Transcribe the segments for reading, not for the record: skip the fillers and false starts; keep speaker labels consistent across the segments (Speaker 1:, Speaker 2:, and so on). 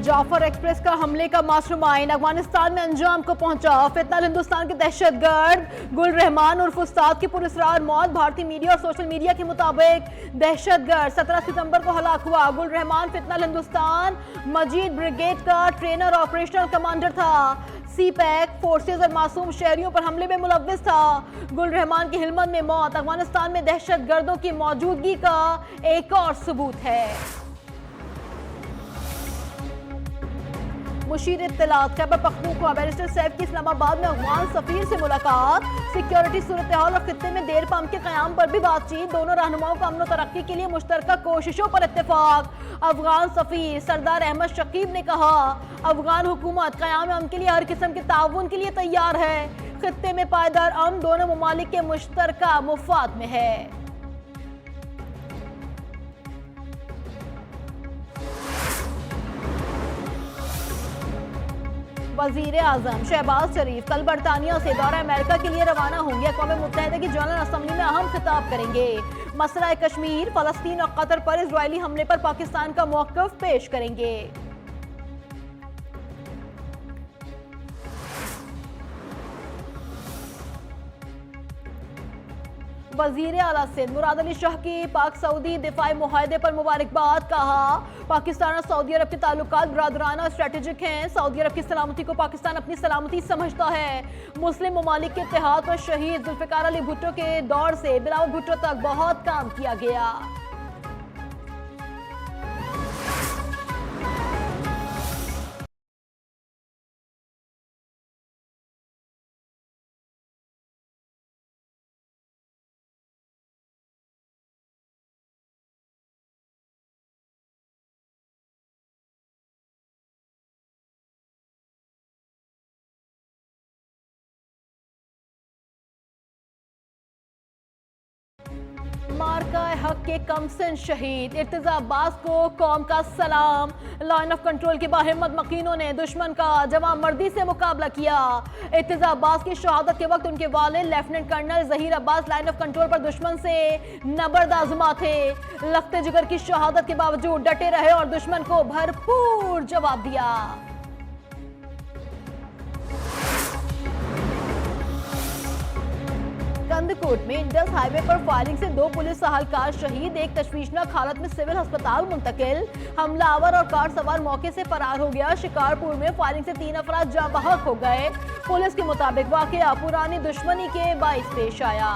Speaker 1: Jafar express का हमले का मास्टरमाइंड अफगानिस्तान में अंजाम को पहुंचा। फितनल हिंदुस्तान के दहशतगर्द गुल रहमान उर्फ उस्ताद की पुरस्कार मौत। भारतीय मीडिया और सोशल मीडिया के मुताबिक दहशतगर्द 17 सितंबर को हलाक हुआ। गुल रहमान फितनल हिंदुस्तान मजीद ब्रिगेड का ट्रेनर और ऑपरेशनल कमांडर था। सीपैक फोर्सेज और मासूम शहरियों पर हमले में मुलव्विस था। गुल रहमान की हिलमत में मौत अफगानिस्तान में दहशतगर्दों की मौजूदगी का एक और सबूत है। मुशीर इत्तलात खैबर पख्तूनख्वा बैरिस्टर सैफ की इस्लामाबाद में अफगान सफीर से मुलाकात। सिक्योरिटी सूरत हाल और खित्ते में देर पम्प के कयाम पर भी बातचीत। दोनों रहनुमाओं का अमन तरक्की के लिए मुश्तरका कोशिशों पर इत्तेफाक। अफगान सफीर सरदार अहमद शकीब ने कहा, अफगान हुकूमत कयाम अमन के लिए हर किस्म के ताउन के लिए तैयार है। खित्ते में पायदार अमन दोनों ममालिक के मुश्तरका मुफाद में है। वजीर आजम शहबाज शरीफ कल बरतानिया से दौरा अमेरिका के लिए रवाना होंगे। अक़वाम मुत्तहिदा की जनरल असम्बली में अहम खिताब करेंगे। मसला कश्मीर, फलस्तीन और कतर पर इजरायली हमले पर पाकिस्तान का मौक़िफ़ पेश करेंगे। वजीर आला सिंध मुराद अली शाह की पाक सऊदी दिफाई मुआहदे पर मुबारकबाद। कहा, पाकिस्तान और सऊदी अरब के ताल्लुकात बरादराना और स्ट्रेटेजिक हैं। सऊदी अरब की सलामती को पाकिस्तान अपनी सलामती समझता है। मुस्लिम ममालिक के इत्तेहाद पर शहीद जुल्फ़िकार अली भुट्टो के दौर से बिलावल भुट्टो तक बहुत काम किया गया। मार्का हक के कमसिन शहीद इर्तिजा अब्बास को कौम का सलाम। लाइन ऑफ कंट्रोल के बाहर हिम्मत मकीनों ने दुश्मन का जवां मर्दी से मुकाबला किया। इर्तिजा अब्बास की शहादत के वक्त उनके वालिद lieutenant colonel Zaheer Abbas line of control पर दुश्मन से नबर्द आजमा थे। लखते जिगर की शहादत के बावजूद डटे रहे और दुश्मन को भरपूर जवाब दिया। कंदकोट में इंडस हाईवे पर फायरिंग से 2 पुलिस अहलकार शहीद। एक तशवीशनाक हालत में सिविल अस्पताल मुंतकिल। हमलावर और कार सवार मौके से फरार हो गया। शिकारपुर में फायरिंग से 3 अफराद जाँ बहक हो गए। पुलिस के मुताबिक वाकया पुरानी दुश्मनी के बाइस पेश आया।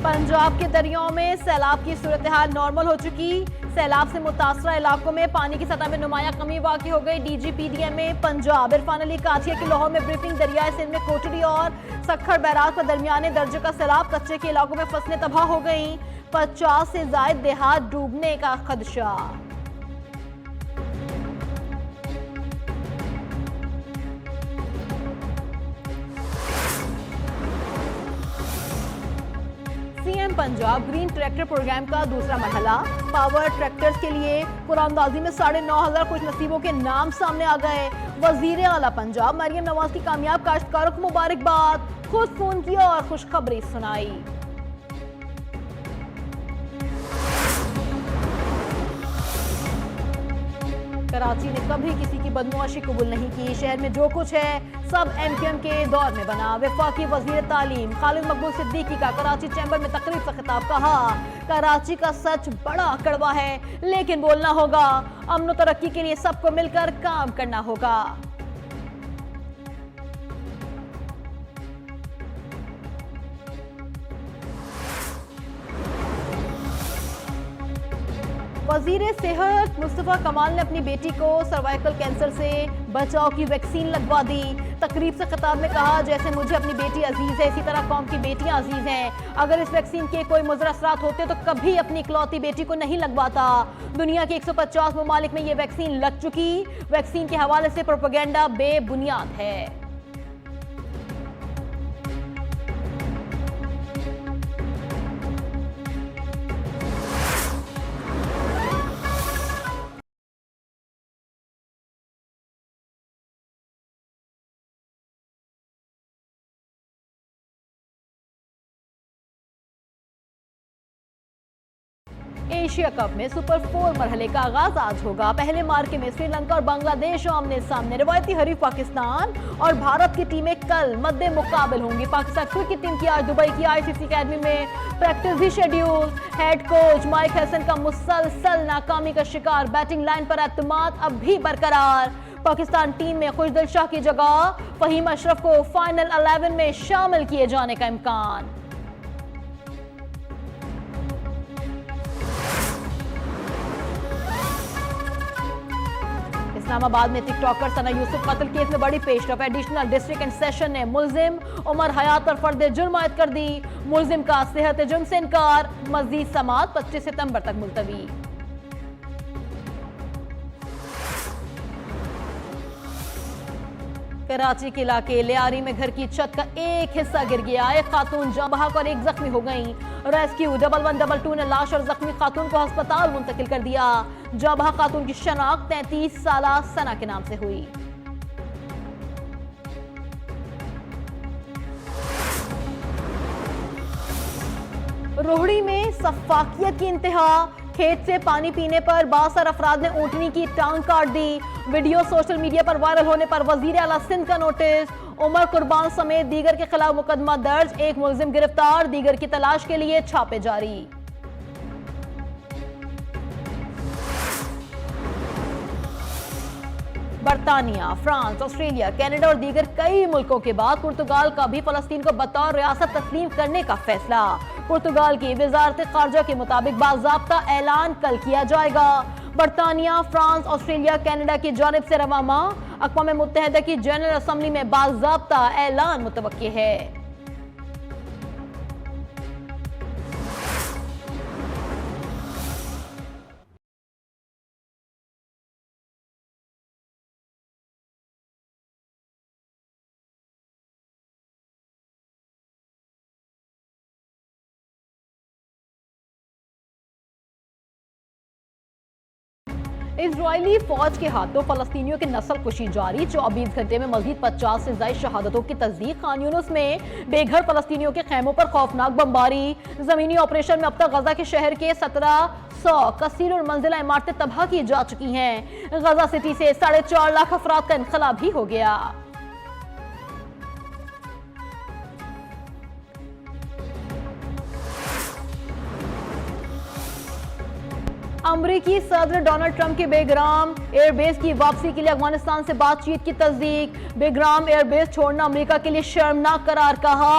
Speaker 1: पंजाब के दरियाओं में सैलाब की सूरत हाल नॉर्मल हो चुकी। सैलाब से मुतासरा इलाकों में पानी की सतह में नुमाया कमी वाक़ई हो गई। DGPDMA पंजाब इरफान अली काठिया की लाहौर में ब्रीफिंग। दरियाए सिंध में कोटड़ी और सखर बैराज पर दरमियाने दर्जे का सैलाब। कच्चे के इलाकों में फसलें तबाह हो गई। 50 से जायद देहात डूबने का खदशा। CM Punjab green tractor programme का दूसरा मरहला। पावर ट्रैक्टर्स के लिए कुरानंदाजी में 9,500 खुश नसीबों के नाम सामने आ गए। वजीर आला पंजाब मरियम नवाज की कामयाब काश्तकारों को मुबारकबाद। खुद फोन किया और खुशखबरी सुनाई। कराची ने कभी किसी की बदमाशी कबूल नहीं की। शहर में जो कुछ है सब MQM के दौर में बना। वफाकी वजीर तालीम खालिद मकबूल सिद्दीकी का कराची चैम्बर में तकरीब से खिताब। कहा, कराची का सच बड़ा कड़वा है लेकिन बोलना होगा। अमन और तरक्की के लिए सबको मिलकर काम करना होगा। वजीर सेहत मुस्तफा कमाल ने अपनी बेटी को सर्वाइकल कैंसर से बचाव की वैक्सीन लगवा दी। तकरीब से खिताब में कहा, जैसे मुझे अपनी बेटी अजीज है, इसी तरह कौम की बेटियां अजीज हैं। अगर इस वैक्सीन के कोई मुज़र असरात होते तो कभी अपनी इकलौती बेटी को नहीं लगवाता। दुनिया के 150 ममालिक में ये वैक्सीन लग चुकी। वैक्सीन के हवाले से प्रोपेगेंडा बेबुनियाद है। एशिया कप में सुपर 4 मरहले का आगाज आज होगा। पहले मार्के में श्रीलंका और बांग्लादेश आमने सामने। रिवायती हरीफ पाकिस्तान और भारत की टीमें कल मद्दे मुकाबल होंगी। पाकिस्तान क्रिकेट टीम की आज दुबई की आईसीसी अकेडमी में प्रैक्टिस भी schedule. Head coach mic Hesson का मुसलसल नाकामी का शिकार। बैटिंग लाइन पर एतमाद अब भी बरकरार। पाकिस्तान टीम में खुशदिल शाह की जगह फहीम अशरफ को फाइनल 11 में शामिल किए जाने का इम्कान। इस्लामाबाद में टिकटॉकर सना यूसुफ कत्ल केस में बड़ी पेशरफ। एडिशनल डिस्ट्रिक्ट एंड सेशन ने मुलजिम उमर हयात पर फर्द जुर्म आयद कर दी। मुलजिम का सेहत जुर्म से इनकार। मजीद समाअत 25 सितंबर तक मुलतवी। कराची के इलाके लियारी में घर की छत का एक हिस्सा गिर गया। एक खातून जाँ बहक और एक जख्मी हो गई। रेस्क्यू 1112 ने लाश और जख्मी खातून को अस्पताल मुंतकिल कर दिया। जाँ बहक खातून की शनाख्त 33 साला सना के नाम से हुई। रोहड़ी में सफाकियत की इंतहा। खेत से पानी पीने पर बासर अफराद ने ऊँटनी की टांग काट दी। वीडियो सोशल मीडिया पर वायरल होने पर वजीर आला सिंध का नोटिस। उमर कुर्बान समेत दीगर के खिलाफ मुकदमा दर्ज। एक मुलजिम गिरफ्तार। दीगर की तलाश के लिए छापे जारी। बरतानिया, फ्रांस, ऑस्ट्रेलिया, कनाडा और दीगर कई मुल्कों के बाद पुर्तगाल का भी फलस्तीन को बतौर रियासत तस्लीम करने का फैसला। पुर्तगाल की वजारत खारजा के मुताबिक बाज़ाब्ता ऐलान कल किया जाएगा। बरतानिया, फ्रांस, ऑस्ट्रेलिया, कनाडा की जानिब से रवा माह अक़वाम मुत्तहिदा की जनरल असम्बली में बाज़ाब्ता ऐलान मुतवक्की है। इजरायली फौज के हाथों फलस्तीनियों की नस्ल कुशी जारी। 24 घंटे में मजीद 50 से ज्यादा शहादतों की तस्दीक। खान यूनुस में बेघर फलस्तीनियों के खेमों पर खौफनाक बमबारी। जमीनी ऑपरेशन में अब तक गजा के शहर के 1700 कसीर और मंजिला इमारतें तबाह की जा चुकी हैं। गजा सिटी से 4.5 लाख अफराद का इनखला भी हो गया। अमरीकी सदर डोनाल्ड ट्रंप के बेग्राम एयरबेस की वापसी के लिए अफगानिस्तान से बातचीत की तस्दीक। बेग्राम एयरबेस छोड़ना अमेरिका के लिए शर्मनाक करार कहा।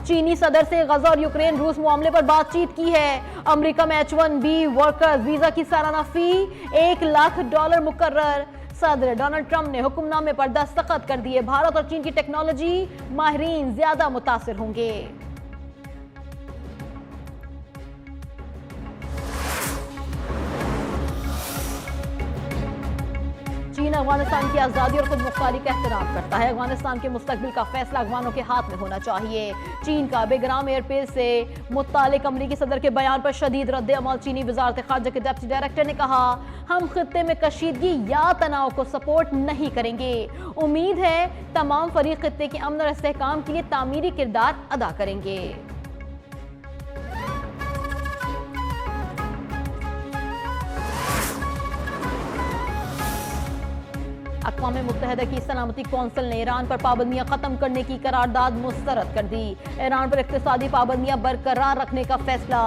Speaker 1: चीनी सदर से गजा और यूक्रेन रूस मामले पर बातचीत की है। अमेरिका में H1B वर्कर्स वीजा की सालाना फी $1 लाख मुकर्रर। सदर डोनाल्ड ट्रंप ने हुक्मनामे पर दस्तखत कर दिए। भारत और चीन की टेक्नोलॉजी माहिरीन ज्यादा मुतासिर होंगे। चीन अफगानिस्तान की आज़ादी और खुद मुख्तारी का एहतराम करता है। अफगानिस्तान के मुस्तकबिल का फैसला अफगानों के हाथ में होना चाहिए। चीन का बेग्राम एयरबेस से मुत्तालिक अमरीकी सदर के बयान पर शदीद रद्द अमल। चीनी वजारत खारजा के डिप्टी डायरेक्टर ने कहा, हम खित्ते में कशीदगी या तनाव को सपोर्ट नहीं करेंगे। उम्मीद है तमाम फरीक खित्ते के अमन और इस्तेहकाम के लिए तामीरी किरदार अदा करेंगे। अक़वाम मुत्तहिदा की सलामती कौंसिल ने ईरान पर पाबंदियां खत्म करने की करारदाद मुस्तरद कर दी। ईरान पर इक़्तिसादी पाबंदियां बरकरार रखने का फैसला।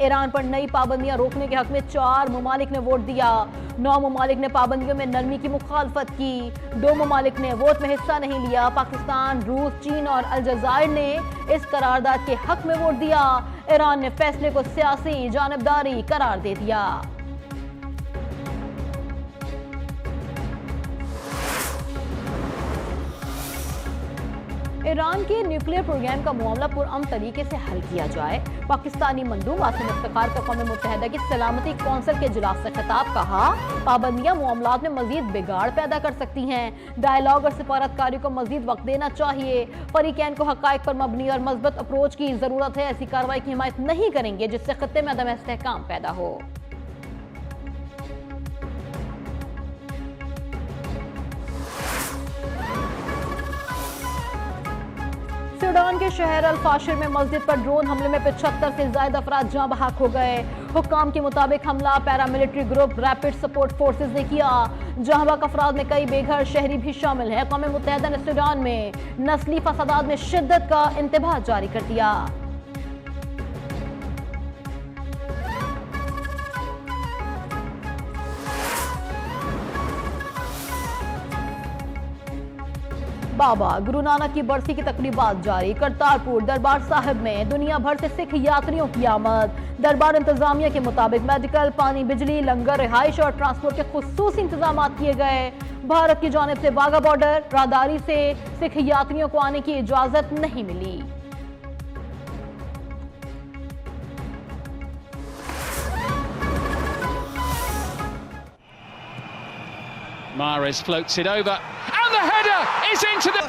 Speaker 1: ईरान पर नई पाबंदियां रोकने के हक में 4 ममालिक ने वोट दिया। 9 ममालिक ने पाबंदियों में नरमी की मुखालफत की। 2 ममालिक ने वोट में हिस्सा नहीं लिया। पाकिस्तान, रूस, चीन और अलजायर ने इस करारदाद के हक में वोट दिया। ईरान ने फैसले को सियासी जानिबदारी करार दे दिया। ईरान के न्यूक्लियर प्रोग्राम का मामला पुरअमन तरीके से हल किया जाए। पाकिस्तानी मंदूब आसिम इफ्तिखार का क़ौम मुत्तहिदा की सलामती कौंसिल के इजलास से खिताब। कहा, पाबंदियां मामलात में मजीद बिगाड़ पैदा कर सकती हैं। डायलॉग और सिफारतकारी को मजीद वक्त देना चाहिए। फरीकैन को हक़ाइक़ पर मबनी और मज़बूत अप्रोच की ज़रूरत है। ऐसी कार्रवाई की हिमायत नहीं करेंगे जिससे खत्ते में अदम इस्तेहकाम पैदा हो। सूडान के शहर अल-फाशिर में मस्जिद पर ड्रोन हमले में 75 से ज्यादा अफराद जाँ बहक हो गए। हुक्काम के मुताबिक हमला paramilitary group rapid support forces ने किया। जहाँ बहक अफराद में कई बेघर शहरी भी शामिल हैं। क़ौम मुत्तहिदा ने सूडान में नस्ली फसादात में शिद्दत का इंतबाह जारी कर दिया। बाबा गुरु नानक की बरसी की तकरीबात जारी। करतारपुर दरबार साहिब में दुनिया भर से सिख यात्रियों की आमद। दरबार इंतजामिया के मुताबिक मेडिकल, पानी, बिजली, लंगर, रिहाइश और ट्रांसपोर्ट के खुसूसी इंतजाम किए गए। भारत की जानिब से वाघा बॉर्डर राहदारी से सिख यात्रियों को आने की इजाजत नहीं मिली।
Speaker 2: Mahrez floats it over and the header is into the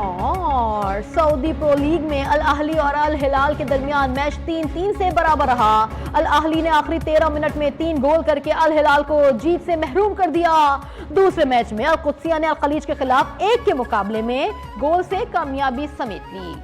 Speaker 1: और सऊदी प्रो लीग में अल अहली और अल हिलाल के दरमियान मैच 3-3 से बराबर रहा। अल अहली ने आखिरी 13 मिनट में 3 गोल करके अल हिलाल को जीत से महरूम कर दिया। दूसरे मैच में अल कुद्सिया ने अल खलीज के खिलाफ 1 के मुकाबले में गोल से कामयाबी समेट ली।